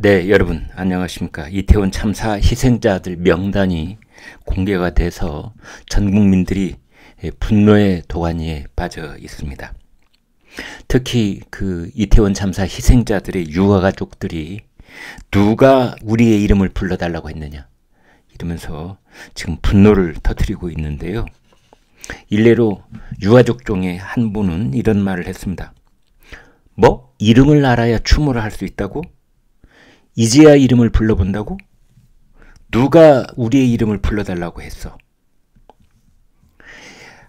네, 여러분 안녕하십니까. 이태원 참사 희생자들 명단이 공개가 돼서 전 국민들이 분노의 도가니에 빠져 있습니다. 특히 그 이태원 참사 희생자들의 유가 가족들이 누가 우리의 이름을 불러달라고 했느냐 이러면서 지금 분노를 터뜨리고 있는데요. 일례로 유가족 중에 한 분은 이런 말을 했습니다. 뭐? 이름을 알아야 추모를 할 수 있다고? 이제야 이름을 불러본다고? 누가 우리의 이름을 불러달라고 했어?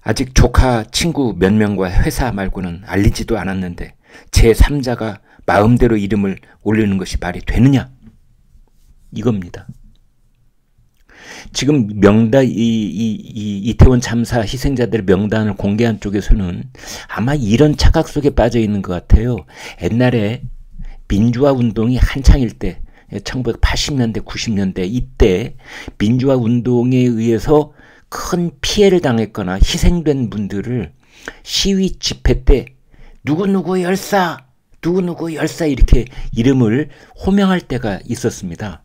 아직 조카, 친구 몇 명과 회사 말고는 알리지도 않았는데 제3자가 마음대로 이름을 올리는 것이 말이 되느냐? 이겁니다. 지금 명단, 이태원 참사 희생자들의 명단을 공개한 쪽에서는 아마 이런 착각 속에 빠져 있는 것 같아요. 옛날에 민주화 운동이 한창일 때 1980년대 90년대 이때 민주화 운동에 의해서 큰 피해를 당했거나 희생된 분들을 시위 집회 때 누구누구 열사 누구누구 열사 이렇게 이름을 호명할 때가 있었습니다.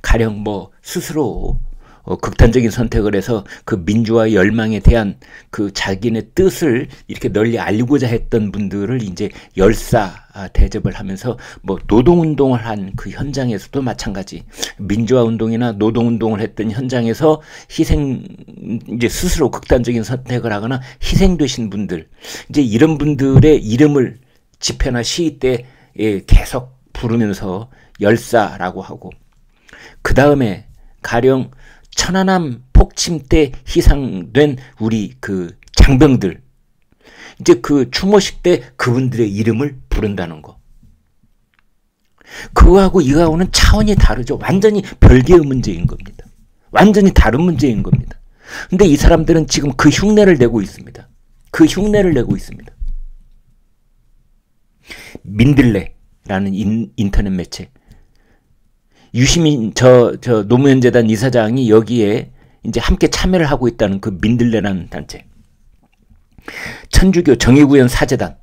가령 뭐 스스로 극단적인 선택을 해서 그 민주화 열망에 대한 그 자기네 뜻을 이렇게 널리 알리고자 했던 분들을 이제 열사 대접을 하면서 뭐 노동운동을 한 그 현장에서도 마찬가지 민주화 운동이나 노동운동을 했던 현장에서 이제 스스로 극단적인 선택을 하거나 희생되신 분들 이제 이런 분들의 이름을 집회나 시위 때 계속 부르면서 열사라고 하고 그 다음에 가령 천안함 폭침 때 희생된 우리 그 장병들 이제 그 추모식 때 그분들의 이름을 부른다는 거. 그거하고 이거하고는 차원이 다르죠. 완전히 별개의 문제인 겁니다. 완전히 다른 문제인 겁니다. 근데 이 사람들은 지금 그 흉내를 내고 있습니다. 그 흉내를 내고 있습니다. 민들레라는 인터넷 매체 유시민 노무현재단 이사장이 여기에 이제 함께 참여를 하고 있다는 그 민들레라는 단체. 천주교 정의구현 사재단.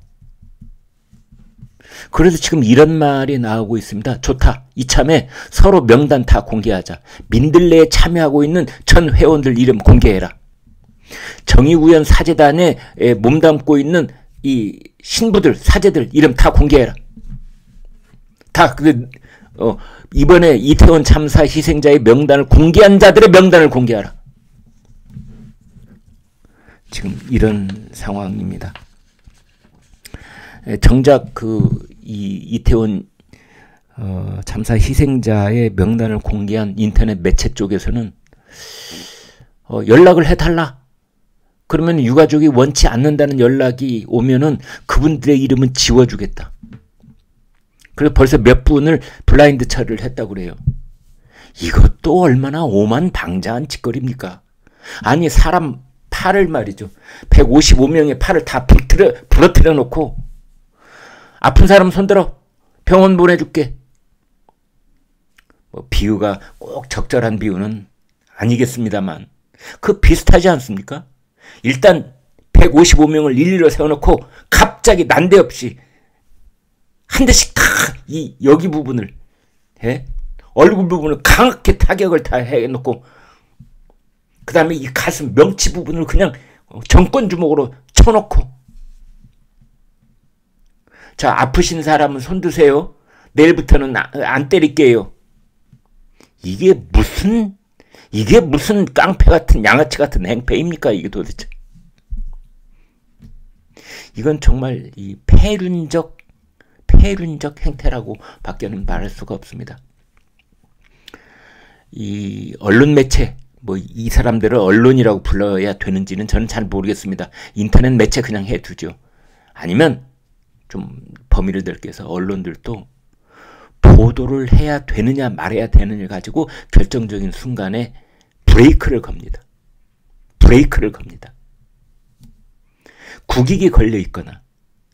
그래서 지금 이런 말이 나오고 있습니다. 좋다. 이참에 서로 명단 다 공개하자. 민들레에 참여하고 있는 전 회원들 이름 공개해라. 정의구현 사재단에 몸담고 있는 이 신부들, 사제들 이름 다 공개해라. 다 이번에 이태원 참사 희생자의 명단을 공개한 자들의 명단을 공개하라. 지금 이런 상황입니다. 정작 이태원 참사 희생자의 명단을 공개한 인터넷 매체 쪽에서는 연락을 해달라. 그러면 유가족이 원치 않는다는 연락이 오면은 그분들의 이름은 지워주겠다. 그래서 벌써 몇 분을 블라인드 처리를 했다고 그래요. 이것도 얼마나 오만방자한 짓거리입니까? 아니 사람 팔을 말이죠. 155명의 팔을 다 부러뜨려 놓고 아픈 사람 손들어 병원 보내줄게. 뭐 비유가 꼭 적절한 비유는 아니겠습니다만 그 비슷하지 않습니까? 일단 155명을 일일로 세워놓고 갑자기 난데없이 한 대씩 다 여기 부분을 얼굴 부분을 강하게 타격을 다 해놓고 그 다음에 이 가슴 명치 부분을 그냥 정권 주먹으로 쳐놓고 자 아프신 사람은 손 드세요. 내일부터는 안 때릴게요. 이게 무슨 깡패 같은 양아치 같은 행패입니까 이게 도대체. 이건 정말 이 폐륜적 행태라고 밖에는 말할 수가 없습니다. 이 언론 매체 뭐 이 사람들을 언론이라고 불러야 되는지는 저는 잘 모르겠습니다. 인터넷 매체 그냥 해두죠. 아니면 좀 범위를 넓게서 언론들도 보도를 해야 되느냐 말해야 되느냐를 가지고 결정적인 순간에 브레이크를 겁니다. 국익이 걸려 있거나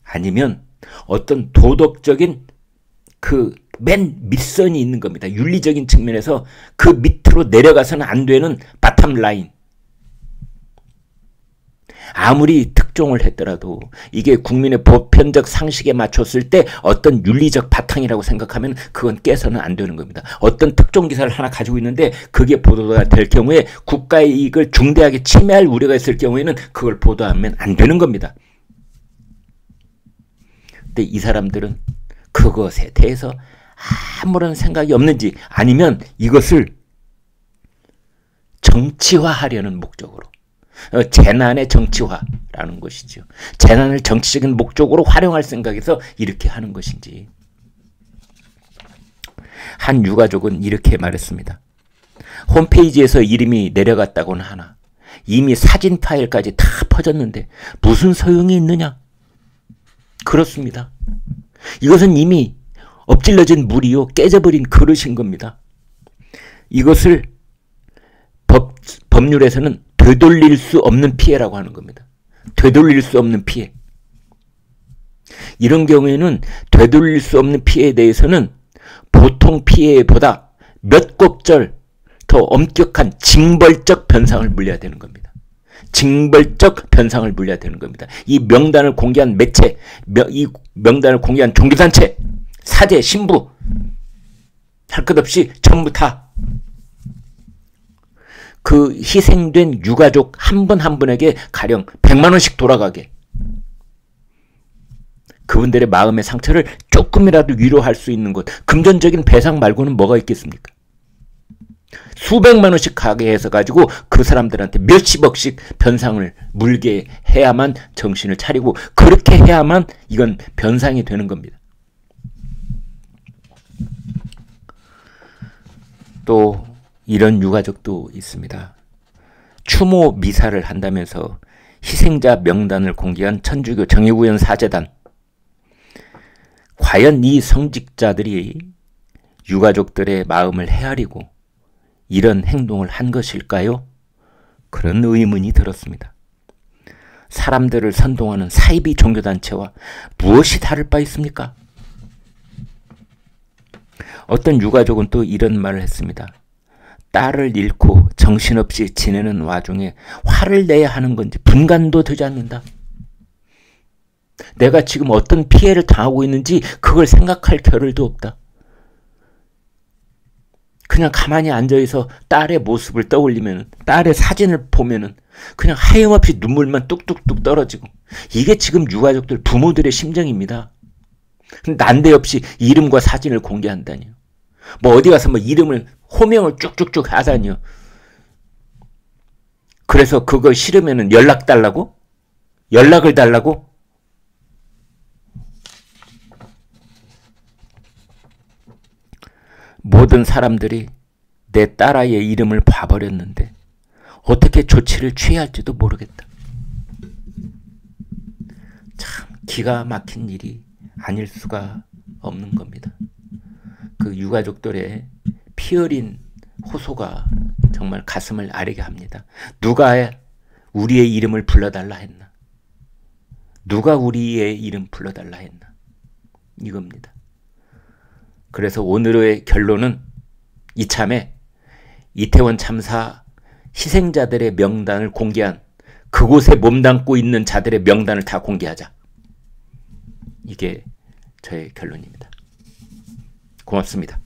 아니면 어떤 도덕적인 그 맨 밑선이 있는 겁니다. 윤리적인 측면에서 그 밑으로 내려가서는 안 되는 바텀 라인. 아무리 특종을 했더라도 이게 국민의 보편적 상식에 맞췄을 때 어떤 윤리적 바탕이라고 생각하면 그건 깨서는 안 되는 겁니다. 어떤 특종 기사를 하나 가지고 있는데 그게 보도가 될 경우에 국가의 이익을 중대하게 침해할 우려가 있을 경우에는 그걸 보도하면 안 되는 겁니다. 근데 이 사람들은 그것에 대해서 아무런 생각이 없는지 아니면 이것을 정치화하려는 목적으로 재난의 정치화라는 것이죠. 재난을 정치적인 목적으로 활용할 생각에서 이렇게 하는 것인지. 한 유가족은 이렇게 말했습니다. 홈페이지에서 이름이 내려갔다고는 하나 이미 사진 파일까지 다 퍼졌는데 무슨 소용이 있느냐? 그렇습니다. 이것은 이미 엎질러진 물이요 깨져버린 그릇인 겁니다. 이것을 법률에서는 되돌릴 수 없는 피해라고 하는 겁니다. 되돌릴 수 없는 피해. 이런 경우에는 되돌릴 수 없는 피해에 대해서는 보통 피해보다 몇 곡절 더 엄격한 징벌적 변상을 물려야 되는 겁니다. 징벌적 변상을 물려야 되는 겁니다. 이 명단을 공개한 매체, 이 명단을 공개한 종교단체, 사제, 신부 할 것 없이 전부 다 그 희생된 유가족 한 분 한 분에게 가령 100만 원씩 돌아가게 그분들의 마음의 상처를 조금이라도 위로할 수 있는 것 금전적인 배상 말고는 뭐가 있겠습니까? 수백만 원씩 가게 해서 가지고 그 사람들한테 몇십억씩 변상을 물게 해야만 정신을 차리고 그렇게 해야만 이건 변상이 되는 겁니다. 또 이런 유가족도 있습니다. 추모 미사를 한다면서 희생자 명단을 공개한 천주교 정의구현 사재단. 과연 이 성직자들이 유가족들의 마음을 헤아리고 이런 행동을 한 것일까요? 그런 의문이 들었습니다. 사람들을 선동하는 사이비 종교단체와 무엇이 다를 바 있습니까? 어떤 유가족은 또 이런 말을 했습니다. 딸을 잃고 정신없이 지내는 와중에 화를 내야 하는 건지 분간도 되지 않는다. 내가 지금 어떤 피해를 당하고 있는지 그걸 생각할 겨를도 없다. 그냥 가만히 앉아있어 딸의 모습을 떠올리면 딸의 사진을 보면은 그냥 하염없이 눈물만 뚝뚝뚝 떨어지고 이게 지금 유가족들 부모들의 심정입니다. 난데없이 이름과 사진을 공개한다니요. 뭐 어디 가서 뭐 이름을 호명을 쭉쭉쭉 하다니요. 그래서 그거 싫으면은 연락 달라고? 연락을 달라고? 모든 사람들이 내 딸아이의 이름을 봐버렸는데 어떻게 조치를 취해야 할지도 모르겠다. 참 기가 막힌 일이 아닐 수가 없는 겁니다. 그 유가족들의 피 흘린 호소가 정말 가슴을 아리게 합니다. 누가 우리의 이름을 불러달라 했나? 누가 우리의 이름 불러달라 했나? 이겁니다. 그래서 오늘의 결론은 이참에 이태원 참사 희생자들의 명단을 공개한 그곳에 몸담고 있는 자들의 명단을 다 공개하자. 이게 저의 결론입니다. 고맙습니다.